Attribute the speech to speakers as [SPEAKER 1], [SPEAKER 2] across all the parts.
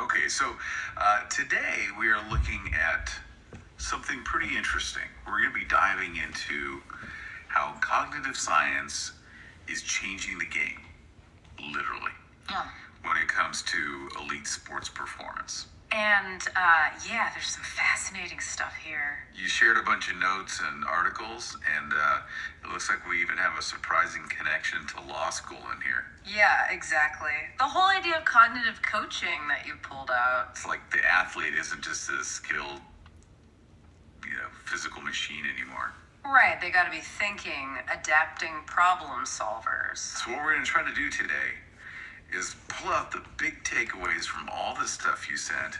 [SPEAKER 1] Okay, so today we are looking at something pretty interesting. We're going to be diving into how cognitive science is changing the game, literally,
[SPEAKER 2] Yeah.
[SPEAKER 1] when it comes to elite sports performance.
[SPEAKER 2] And there's some fascinating stuff here.
[SPEAKER 1] You shared a bunch of notes and articles, and it looks like we even have a surprising connection to law school in here.
[SPEAKER 2] Yeah, exactly. The whole idea of cognitive coaching that you pulled out.
[SPEAKER 1] It's like the athlete isn't just a skilled, physical machine anymore.
[SPEAKER 2] Right, they gotta be thinking, adapting problem solvers.
[SPEAKER 1] So what we're going to try to do today is pull out the big takeaways from all the stuff you sent,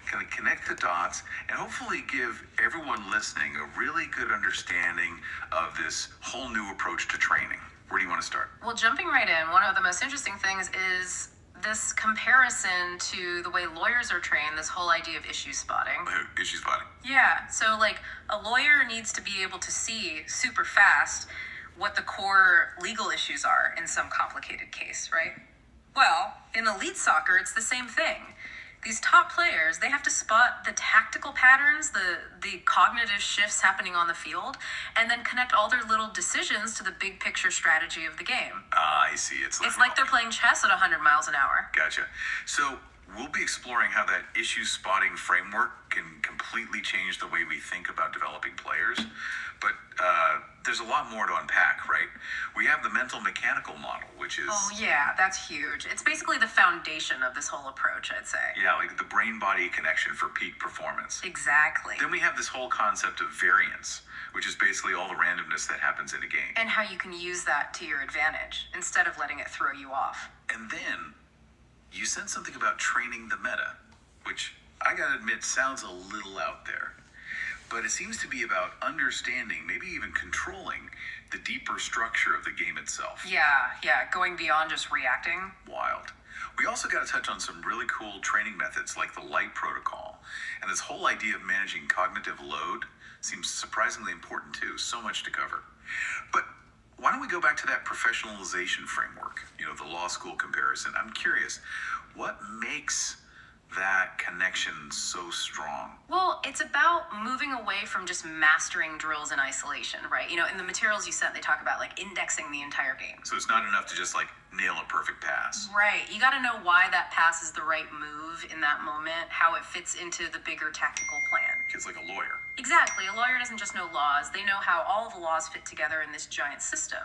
[SPEAKER 1] kind of connect the dots, and hopefully give everyone listening a really good understanding of this whole new approach to training. Where do you want to start?
[SPEAKER 2] Well, jumping right in, one of the most interesting things is this comparison to the way lawyers are trained, this whole idea of issue spotting.
[SPEAKER 1] Issue spotting.
[SPEAKER 2] Yeah, so like a lawyer needs to be able to see super fast what the core legal issues are in some complicated case, right? Well, in elite soccer, it's the same thing. These top players, they have to spot the tactical patterns, the cognitive shifts happening on the field, and then connect all their little decisions to the big picture strategy of the game.
[SPEAKER 1] I see. It's
[SPEAKER 2] like they're playing chess at 100 miles an hour.
[SPEAKER 1] Gotcha. So we'll be exploring how that issue spotting framework can completely change the way we think about developing players. But there's a lot more to unpack, right? We have the mental mechanical model, which is...
[SPEAKER 2] Oh, yeah, that's huge. It's basically the foundation of this whole approach, I'd say.
[SPEAKER 1] Yeah, like the brain-body connection for peak performance.
[SPEAKER 2] Exactly.
[SPEAKER 1] Then we have this whole concept of variance, which is basically all the randomness that happens in a game.
[SPEAKER 2] And how you can use that to your advantage instead of letting it throw you off.
[SPEAKER 1] And then you said something about training the meta, which I gotta admit sounds a little out there. But it seems to be about understanding, maybe even controlling, the deeper structure of the game itself.
[SPEAKER 2] Yeah, going beyond just reacting.
[SPEAKER 1] Wild. We also got to touch on some really cool training methods like the light protocol. And this whole idea of managing cognitive load seems surprisingly important too. So much to cover. But why don't we go back to that professionalization framework, the law school comparison. I'm curious, what makes that connection so strong?
[SPEAKER 2] Well, it's about moving away from just mastering drills in isolation, right? In the materials you sent, they talk about like indexing the entire game.
[SPEAKER 1] So it's not enough to just like nail a perfect pass.
[SPEAKER 2] Right. You got to know why that pass is the right move in that moment, how it fits into the bigger tactical plan.
[SPEAKER 1] It's like a lawyer.
[SPEAKER 2] Exactly. A lawyer doesn't just know laws. They know how all the laws fit together in this giant system.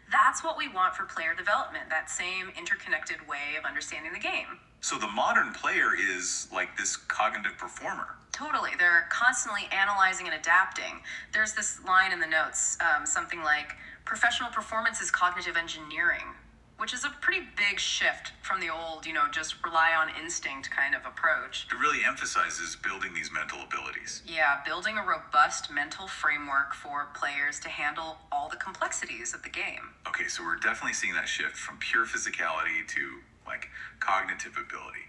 [SPEAKER 2] That's what we want for player development, that same interconnected way of understanding the game.
[SPEAKER 1] So the modern player is like this cognitive performer.
[SPEAKER 2] Totally. They're constantly analyzing and adapting. There's this line in the notes, something like, professional performance is cognitive engineering, which is a pretty big shift from the old, just rely on instinct kind of approach.
[SPEAKER 1] It really emphasizes building these mental abilities.
[SPEAKER 2] Yeah, building a robust mental framework for players to handle all the complexities of the game.
[SPEAKER 1] Okay, so we're definitely seeing that shift from pure physicality to like cognitive ability.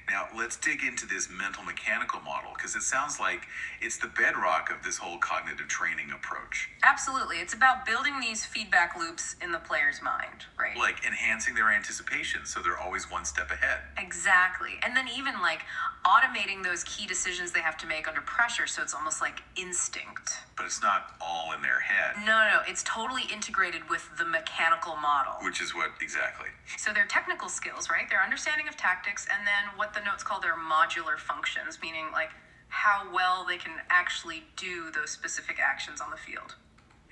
[SPEAKER 1] Now, let's dig into this mental mechanical model because it sounds like it's the bedrock of this whole cognitive training approach.
[SPEAKER 2] Absolutely. It's about building these feedback loops in the player's mind, right?
[SPEAKER 1] Like enhancing their anticipation so they're always one step ahead.
[SPEAKER 2] Exactly. And then even like automating those key decisions they have to make under pressure so it's almost like instinct.
[SPEAKER 1] But it's not all in their head.
[SPEAKER 2] No. It's totally integrated with the mechanical model.
[SPEAKER 1] Which is what exactly?
[SPEAKER 2] So their technical skills, right? Their understanding of tactics, and then what the notes call their modular functions, meaning like how well they can actually do those specific actions on the field.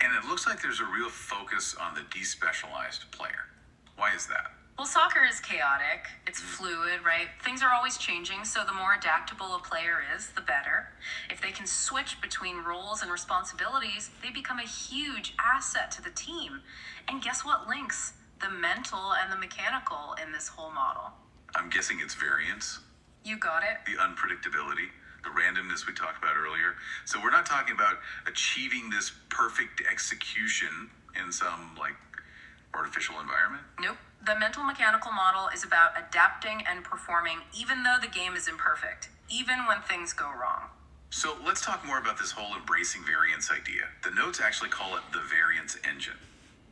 [SPEAKER 1] And it looks like there's a real focus on the despecialized player. Why is that?
[SPEAKER 2] Well, soccer is chaotic. It's fluid, right? Things are always changing, so the more adaptable a player is, the better. If they can switch between roles and responsibilities, they become a huge asset to the team. And guess what links the mental and the mechanical in this whole model?
[SPEAKER 1] I'm guessing it's variance.
[SPEAKER 2] You got it.
[SPEAKER 1] The unpredictability, the randomness we talked about earlier. So we're not talking about achieving this perfect execution in some like artificial environment.
[SPEAKER 2] Nope. The mental mechanical model is about adapting and performing even though the game is imperfect, even when things go wrong.
[SPEAKER 1] So let's talk more about this whole embracing variance idea. The notes actually call it the variance engine.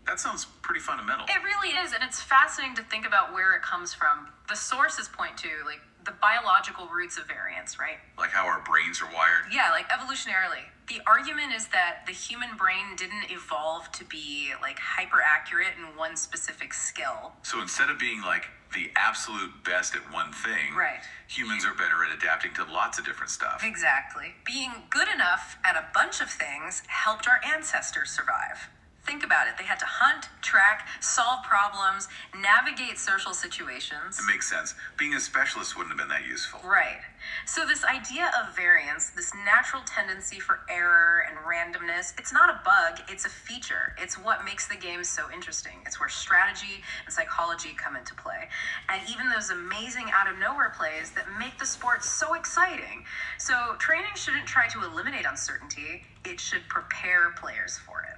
[SPEAKER 1] That sounds pretty fundamental.
[SPEAKER 2] It really is, and it's fascinating to think about where it comes from. The sources point to, like, the biological roots of variance, right?
[SPEAKER 1] Like how our brains are wired.
[SPEAKER 2] Yeah, like evolutionarily. The argument is that the human brain didn't evolve to be, like, hyper accurate in one specific skill.
[SPEAKER 1] So instead of being like the absolute best at one thing,
[SPEAKER 2] Right.
[SPEAKER 1] humans are better at adapting to lots of different stuff.
[SPEAKER 2] Exactly. Being good enough at a bunch of things helped our ancestors survive. Think about it. They had to hunt, track, solve problems, navigate social situations.
[SPEAKER 1] It makes sense. Being a specialist wouldn't have been that useful.
[SPEAKER 2] Right. So this idea of variance, this natural tendency for error and randomness, it's not a bug, it's a feature. It's what makes the game so interesting. It's where strategy and psychology come into play. And even those amazing out-of-nowhere plays that make the sport so exciting. So training shouldn't try to eliminate uncertainty, it should prepare players for it.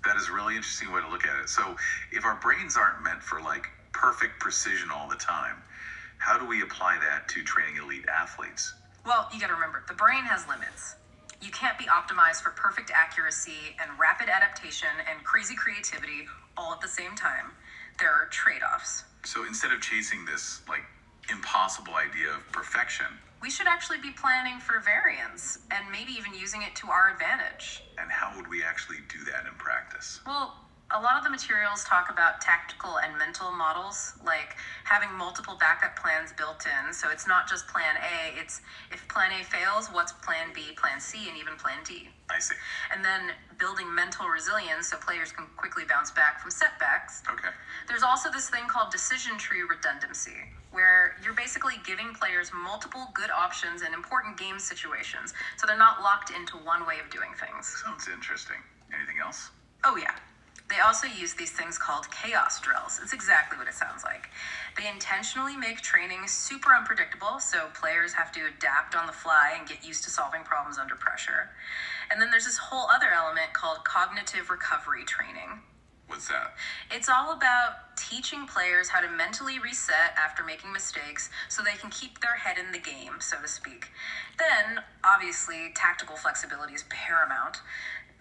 [SPEAKER 1] That is a really interesting way to look at it. So if our brains aren't meant for like perfect precision all the time, how do we apply that to training elite athletes?
[SPEAKER 2] Well, you gotta remember, the brain has limits. You can't be optimized for perfect accuracy and rapid adaptation and crazy creativity all at the same time. There are trade-offs.
[SPEAKER 1] So instead of chasing this like impossible idea of perfection,
[SPEAKER 2] We should actually be planning for variance and maybe even using it to our advantage.
[SPEAKER 1] and how would we actually do that in practice?
[SPEAKER 2] Well, a lot of the materials talk about tactical and mental models, like having multiple backup plans built in. So it's not just plan A, it's if plan A fails, what's plan B, plan C, and even plan D.
[SPEAKER 1] I see.
[SPEAKER 2] And then building mental resilience so players can quickly bounce back from setbacks.
[SPEAKER 1] Okay.
[SPEAKER 2] There's also this thing called decision tree redundancy, where you're basically giving players multiple good options in important game situations, so they're not locked into one way of doing things.
[SPEAKER 1] Sounds interesting. Anything else?
[SPEAKER 2] Oh, yeah. They also use these things called chaos drills. It's exactly what it sounds like. They intentionally make training super unpredictable, so players have to adapt on the fly and get used to solving problems under pressure. And then there's this whole other element called cognitive recovery training.
[SPEAKER 1] What's that?
[SPEAKER 2] It's all about teaching players how to mentally reset after making mistakes so they can keep their head in the game, so to speak. Then, obviously, tactical flexibility is paramount.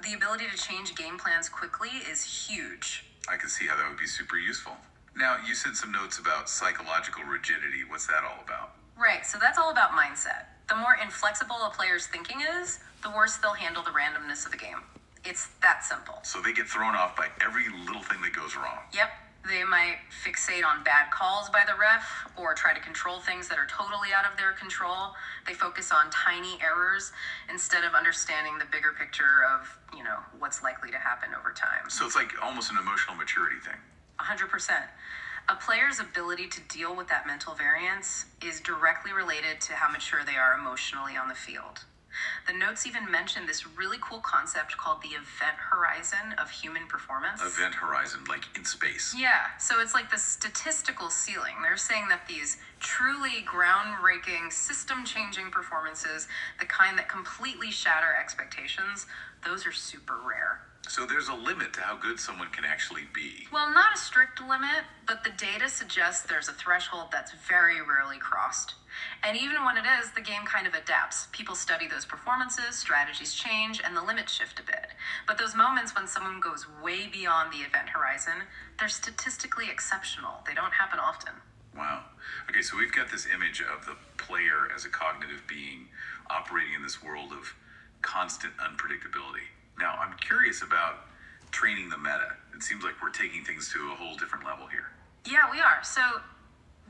[SPEAKER 2] The ability to change game plans quickly is huge.
[SPEAKER 1] I can see how that would be super useful. Now, you said some notes about psychological rigidity. What's that all about?
[SPEAKER 2] Right, so that's all about mindset. The more inflexible a player's thinking is, the worse they'll handle the randomness of the game. It's that simple.
[SPEAKER 1] So they get thrown off by every little thing that goes wrong.
[SPEAKER 2] Yep, they might fixate on bad calls by the ref or try to control things that are totally out of their control. They focus on tiny errors instead of understanding the bigger picture of, what's likely to happen over time.
[SPEAKER 1] So it's like almost an emotional maturity thing.
[SPEAKER 2] 100%. A player's ability to deal with that mental variance is directly related to how mature they are emotionally on the field. The notes even mention this really cool concept called the event horizon of human performance.
[SPEAKER 1] Event horizon, like in space.
[SPEAKER 2] Yeah, so it's like the statistical ceiling. They're saying that these truly groundbreaking, system-changing performances, the kind that completely shatter expectations, those are super rare.
[SPEAKER 1] So there's a limit to how good someone can actually be.
[SPEAKER 2] Well, not a strict limit, but the data suggests there's a threshold that's very rarely crossed. And even when it is, the game kind of adapts. People study those performances, strategies change, and the limits shift a bit. But those moments when someone goes way beyond the event horizon, they're statistically exceptional. They don't happen often.
[SPEAKER 1] Wow. Okay, so we've got this image of the player as a cognitive being operating in this world of constant unpredictability. Now, I'm curious about training the meta. It seems like we're taking things to a whole different level here.
[SPEAKER 2] Yeah, we are. So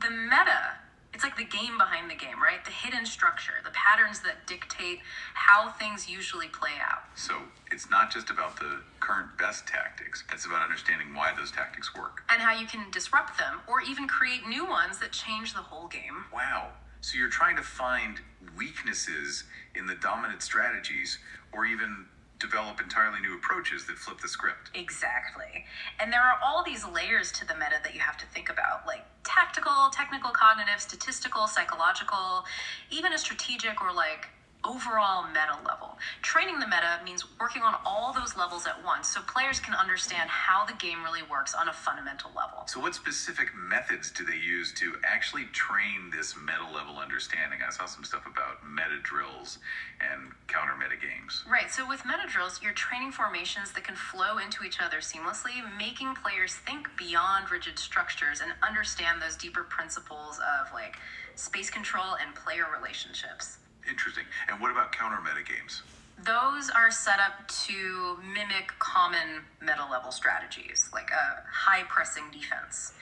[SPEAKER 2] the meta, it's like the game behind the game, right? The hidden structure, the patterns that dictate how things usually play out.
[SPEAKER 1] So it's not just about the current best tactics. It's about understanding why those tactics work.
[SPEAKER 2] And how you can disrupt them or even create new ones that change the whole game.
[SPEAKER 1] Wow. So you're trying to find weaknesses in the dominant strategies or even develop entirely new approaches that flip the script.
[SPEAKER 2] Exactly. And there are all these layers to the meta that you have to think about, like tactical, technical, cognitive, statistical, psychological, even a strategic or like overall meta level. Training the meta means working on all those levels at once so players can understand how the game really works on a fundamental level.
[SPEAKER 1] So what specific methods do they use to actually train this meta level understanding? I saw some stuff about meta drills and counter meta games.
[SPEAKER 2] Right, so with meta drills, you're training formations that can flow into each other seamlessly, making players think beyond rigid structures and understand those deeper principles of like space control and player relationships.
[SPEAKER 1] Interesting. And what about counter meta games?
[SPEAKER 2] Those are set up to mimic common meta level strategies, like a high pressing defense.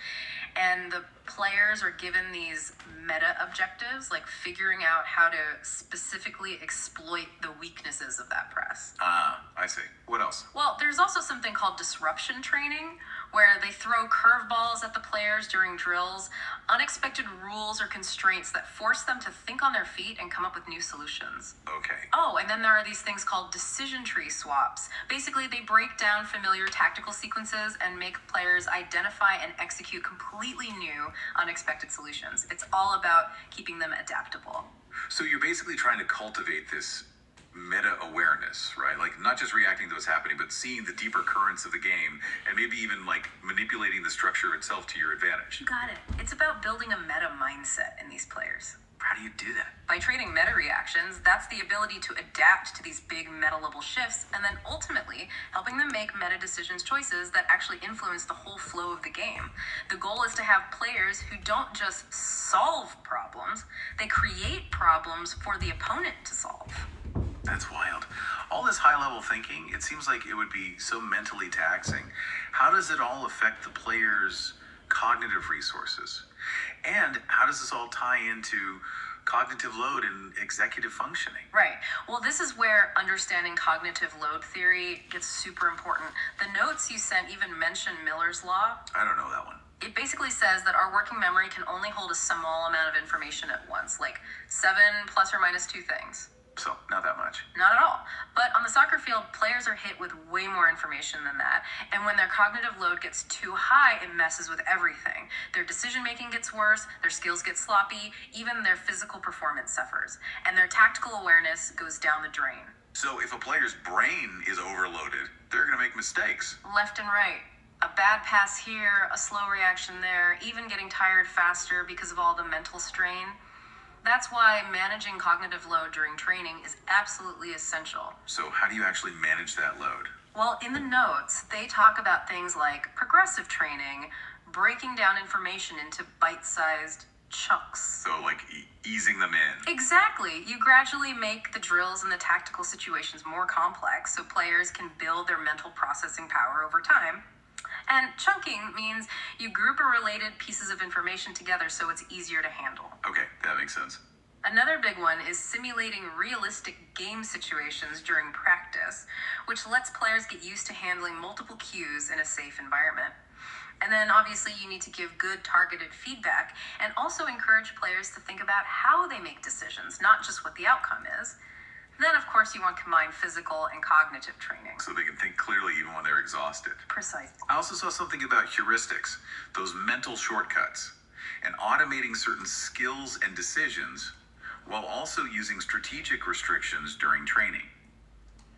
[SPEAKER 2] And the players are given these meta objectives, like figuring out how to specifically exploit the weaknesses of that press.
[SPEAKER 1] I see. What else?
[SPEAKER 2] Well, there's also something called disruption training, where they throw curveballs at the players during drills, unexpected rules or constraints that force them to think on their feet and come up with new solutions.
[SPEAKER 1] Okay.
[SPEAKER 2] Oh, and then there are these things called decision tree swaps. Basically, they break down familiar tactical sequences and make players identify and execute completely new, unexpected solutions. It's all about keeping them adaptable.
[SPEAKER 1] So you're basically trying to cultivate this meta awareness, right? Like not just reacting to what's happening, but seeing the deeper currents of the game and maybe even like manipulating the structure itself to your advantage.
[SPEAKER 2] You got it. It's about building a meta mindset in these players.
[SPEAKER 1] How do you do that?
[SPEAKER 2] By training meta reactions, that's the ability to adapt to these big meta level shifts and then ultimately helping them make meta decisions choices that actually influence the whole flow of the game. The goal is to have players who don't just solve problems, they create problems for the opponent to solve.
[SPEAKER 1] That's wild. All this high-level thinking, it seems like it would be so mentally taxing. How does it all affect the player's cognitive resources? And how does this all tie into cognitive load and executive functioning?
[SPEAKER 2] Right. Well, this is where understanding cognitive load theory gets super important. The notes you sent even mention Miller's Law.
[SPEAKER 1] I don't know that one.
[SPEAKER 2] It basically says that our working memory can only hold a small amount of information at once, like 7 plus or minus 2 things.
[SPEAKER 1] So, not that much.
[SPEAKER 2] Not at all. But on the soccer field, players are hit with way more information than that. And when their cognitive load gets too high, it messes with everything. Their decision making gets worse, their skills get sloppy, even their physical performance suffers. And their tactical awareness goes down the drain.
[SPEAKER 1] So, if a player's brain is overloaded, they're going to make mistakes.
[SPEAKER 2] Left and right. A bad pass here, a slow reaction there, even getting tired faster because of all the mental strain. That's why managing cognitive load during training is absolutely essential.
[SPEAKER 1] So how do you actually manage that load?
[SPEAKER 2] Well, in the notes, they talk about things like progressive training, breaking down information into bite-sized chunks.
[SPEAKER 1] So like easing them in.
[SPEAKER 2] Exactly. You gradually make the drills and the tactical situations more complex so players can build their mental processing power over time. And chunking means you group related pieces of information together so it's easier to handle.
[SPEAKER 1] Okay, that makes sense.
[SPEAKER 2] Another big one is simulating realistic game situations during practice, which lets players get used to handling multiple cues in a safe environment. And then obviously you need to give good targeted feedback and also encourage players to think about how they make decisions, not just what the outcome is. Then, of course, you want combined physical and cognitive training.
[SPEAKER 1] So they can think clearly even when they're exhausted.
[SPEAKER 2] Precisely.
[SPEAKER 1] I also saw something about heuristics, those mental shortcuts, and automating certain skills and decisions while also using strategic restrictions during training.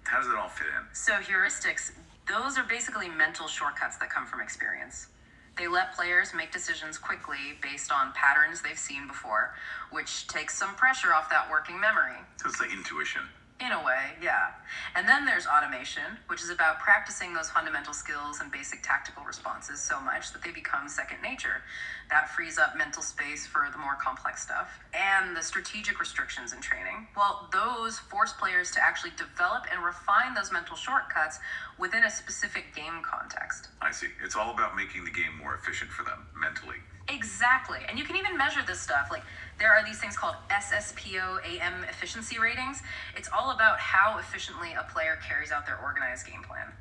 [SPEAKER 1] How does that all fit in?
[SPEAKER 2] So heuristics, those are basically mental shortcuts that come from experience. They let players make decisions quickly based on patterns they've seen before, which takes some pressure off that working memory.
[SPEAKER 1] So it's like intuition.
[SPEAKER 2] In a way, yeah. And then there's automation, which is about practicing those fundamental skills and basic tactical responses so much that they become second nature. That frees up mental space for the more complex stuff. And the strategic restrictions in training, well, those force players to actually develop and refine those mental shortcuts within a specific game context.
[SPEAKER 1] I see. It's all about making the game more efficient for them, mentally.
[SPEAKER 2] Exactly. And you can even measure this stuff. Like, there are these things called SSPO-AM efficiency ratings. It's all about how efficiently a player carries out their organized game plan.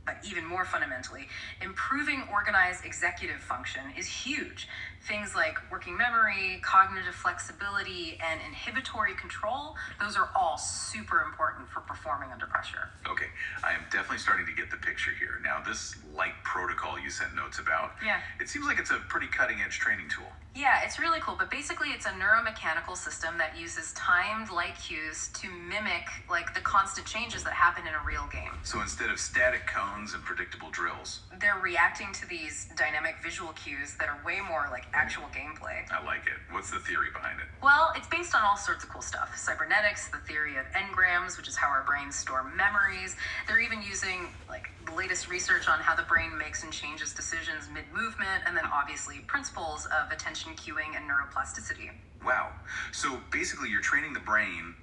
[SPEAKER 2] But even more fundamentally, improving organized executive function is huge. Things like working memory, cognitive flexibility, and inhibitory control, those are all super important for performing under pressure.
[SPEAKER 1] Okay, I am definitely starting to get the picture here. Now, this light protocol you sent notes about,
[SPEAKER 2] Yeah.
[SPEAKER 1] it seems like it's a pretty cutting-edge training tool.
[SPEAKER 2] Yeah, it's really cool, but basically it's a neuromechanical system that uses timed light cues to mimic like the constant changes that happen in a real game.
[SPEAKER 1] So instead of static cones and predictable drills.
[SPEAKER 2] They're reacting to these dynamic visual cues that are way more like actual gameplay.
[SPEAKER 1] I like it. What's the theory behind it?
[SPEAKER 2] Well, it's based on all sorts of cool stuff. Cybernetics, the theory of engrams, which is how our brains store memories. They're even using like the latest research on how the brain makes and changes decisions mid-movement, and then obviously principles of attention cueing and neuroplasticity.
[SPEAKER 1] Wow. So basically you're training the brain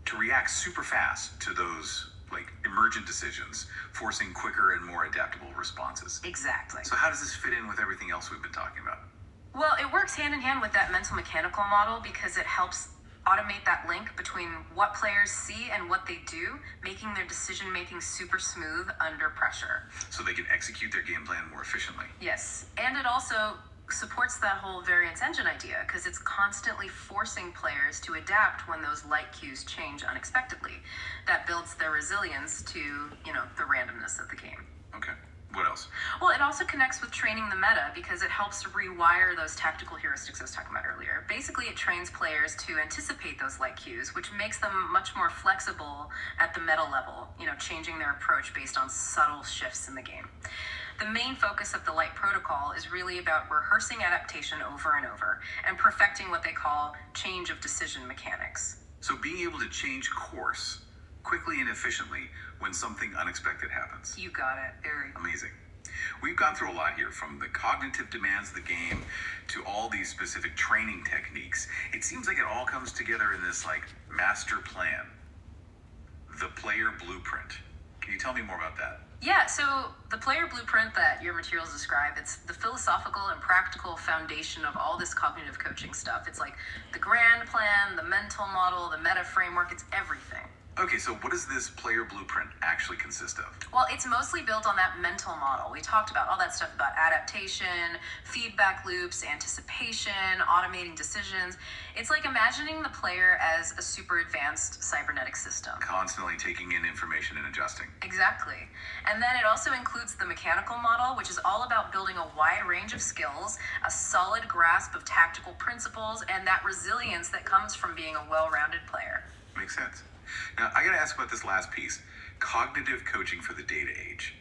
[SPEAKER 1] to react super fast to those like emergent decisions, forcing quicker and more adaptable responses.
[SPEAKER 2] Exactly.
[SPEAKER 1] So how does this fit in with everything else we've been talking about?
[SPEAKER 2] Well, it works hand in hand with that mental mechanical model because it helps automate that link between what players see and what they do, making their decision making super smooth under pressure.
[SPEAKER 1] So they can execute their game plan more efficiently.
[SPEAKER 2] Yes, and it also supports that whole variance engine idea because it's constantly forcing players to adapt when those light cues change unexpectedly. That builds their resilience to, the randomness of the game.
[SPEAKER 1] Okay. What else?
[SPEAKER 2] Well, it also connects with training the meta because it helps to rewire those tactical heuristics I was talking about earlier. Basically, it trains players to anticipate those light cues, which makes them much more flexible at the meta level, changing their approach based on subtle shifts in the game. The main focus of the light protocol is really about rehearsing adaptation over and over and perfecting what they call change of decision mechanics.
[SPEAKER 1] So being able to change course quickly and efficiently when something unexpected happens.
[SPEAKER 2] You got it, Ari.
[SPEAKER 1] Amazing. We've gone through a lot here, from the cognitive demands of the game to all these specific training techniques. It seems like it all comes together in this like master plan, the player blueprint. Can you tell me more about that?
[SPEAKER 2] Yeah, so the player blueprint that your materials describe, it's the philosophical and practical foundation of all this cognitive coaching stuff. It's like the grand plan, the mental model, the meta framework, it's everything.
[SPEAKER 1] Okay, so what does this player blueprint actually consist of?
[SPEAKER 2] Well, it's mostly built on that mental model. We talked about all that stuff about adaptation, feedback loops, anticipation, automating decisions. It's like imagining the player as a super advanced cybernetic system.
[SPEAKER 1] Constantly taking in information and adjusting.
[SPEAKER 2] Exactly. And then it also includes the mechanical model, which is all about building a wide range of skills, a solid grasp of tactical principles, and that resilience that comes from being a well-rounded player.
[SPEAKER 1] Makes sense. Now, I gotta ask about this last piece, cognitive coaching for the data age.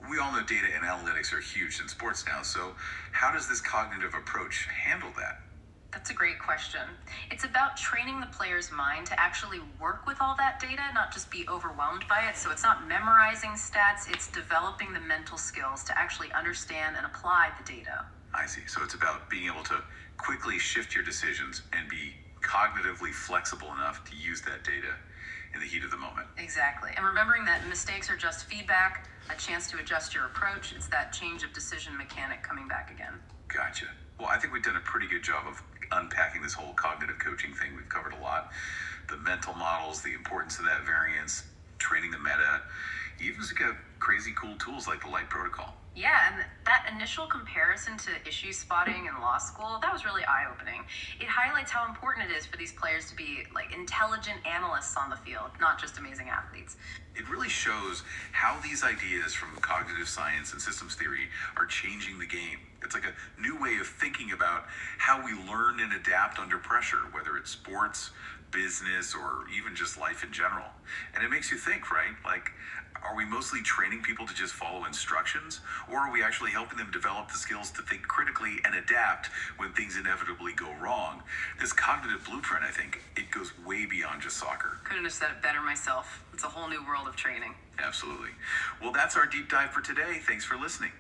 [SPEAKER 1] We all know data and analytics are huge in sports now, so how does this cognitive approach handle that?
[SPEAKER 2] That's a great question. It's about training the player's mind to actually work with all that data, not just be overwhelmed by it. So it's not memorizing stats, it's developing the mental skills to actually understand and apply the data.
[SPEAKER 1] I see. So it's about being able to quickly shift your decisions and be cognitively flexible enough to use that data in the heat of the moment.
[SPEAKER 2] Exactly. And remembering that mistakes are just feedback, a chance to adjust your approach. It's that change of decision mechanic coming back again.
[SPEAKER 1] Gotcha. Well, I think we've done a pretty good job of unpacking this whole cognitive coaching thing. We've covered a lot. The mental models, the importance of that variance, training the meta, even got crazy cool tools like the light protocol.
[SPEAKER 2] Yeah, and that initial comparison to issue spotting in law school, that was really eye-opening. It highlights how important it is for these players to be like intelligent analysts on the field, not just amazing athletes.
[SPEAKER 1] It really shows how these ideas from cognitive science and systems theory are changing the game. It's like a new way of thinking about how we learn and adapt under pressure, whether it's sports, business, or even just life in general. And it makes you think, right? Like, are we mostly training people to just follow instructions, or are we actually helping them develop the skills to think critically and adapt when things inevitably go wrong? This cognitive blueprint, I think, it goes way beyond just soccer.
[SPEAKER 2] Couldn't have said it better myself. It's a whole new world of training.
[SPEAKER 1] Absolutely. Well, that's our deep dive for today. Thanks for listening.